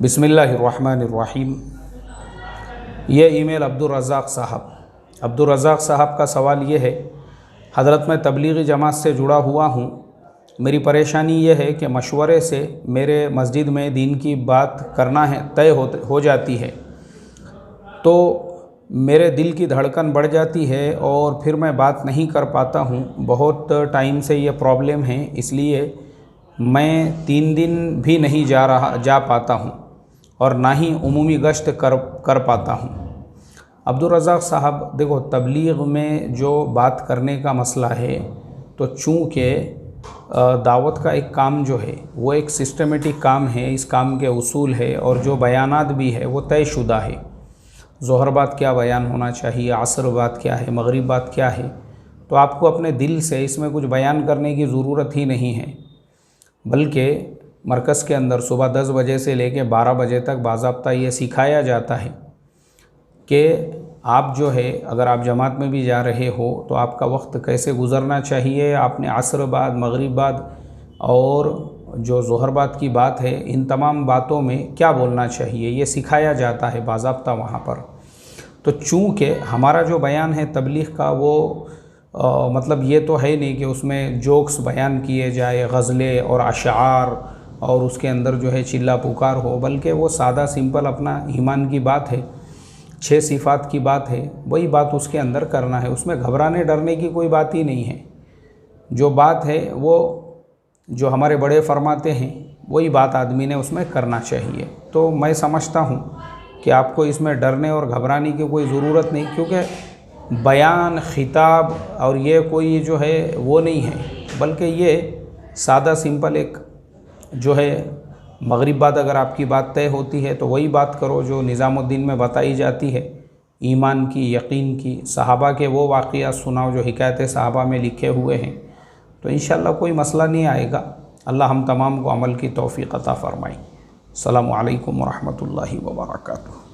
बिस्मिल्लाहिर्रहमानिर्रहीम। ये ईमेल अब्दुर्रज़ाक़ साहब का सवाल ये है, हज़रत मैं तबलीगी जमात से जुड़ा हुआ हूँ। मेरी परेशानी ये है कि मशवरे से मेरे मस्जिद में दीन की बात करना है तय हो जाती है तो मेरे दिल की धड़कन बढ़ जाती है और फिर मैं बात नहीं कर पाता हूँ। बहुत टाइम से ये प्रॉब्लम है, इसलिए मैं 3 दिन भी नहीं जा पाता हूँ और ना ही उमूमी गश्त कर पाता हूँ। अब्दुर्रज़ाक़ साहब, देखो, तबलीग में जो बात करने का मसला है, तो चूँकि दावत का एक काम जो है वो एक सिस्टमेटिक काम है, इस काम के उसूल है और जो बयानात भी है वो तयशुदा है। ज़ोहर बाद क्या बयान होना चाहिए, असर बाद क्या है, मगरिब बाद क्या है, तो आपको अपने दिल से इसमें कुछ बयान करने की ज़रूरत ही नहीं है, बल्कि मरकज़ के अंदर सुबह 10 बजे से लेकर 12 बजे तक बाज़ाब्ता ये सिखाया जाता है कि आप जो है, अगर आप जमात में भी जा रहे हो तो आपका वक्त कैसे गुज़रना चाहिए। आपने असर बाद, मगरिब बाद और जो ज़ोहर बाद की बात है, इन तमाम बातों में क्या बोलना चाहिए, ये सिखाया जाता है बाज़ाब्ता वहाँ पर। तो चूँकि हमारा जो बयान है तबलीग का, वो मतलब ये तो है नहीं कि उसमें जोक्स बयान किए जाए, गज़लें और अशार, और उसके अंदर जो है चिल्ला पुकार हो, बल्कि वो सादा सिंपल अपना ईमान की बात है, 6 सिफ़ात की बात है, वही बात उसके अंदर करना है। उसमें घबराने डरने की कोई बात ही नहीं है। जो बात है वो जो हमारे बड़े फरमाते हैं वही बात आदमी ने उसमें करना चाहिए। तो मैं समझता हूँ कि आपको इसमें डरने और घबराने की कोई ज़रूरत नहीं, क्योंकि बयान, खिताब और ये कोई जो है वो नहीं है, बल्कि ये सादा सिंपल एक जो है मगरिब बाद अगर आपकी बात तय होती है तो वही बात करो जो निज़ामुद्दीन में बताई जाती है, ईमान की, यकीन की। सहाबा के वो वाक़ियात सुनाओ जो हिकायत सहाबा में लिखे हुए हैं, तो इंशाअल्लाह कोई मसला नहीं आएगा। अल्लाह हम तमाम को अमल की तौफ़ीक़ अता फ़रमाए। अस्सलामु अलैकुम व रहमतुल्लाहि व बरकातुहू।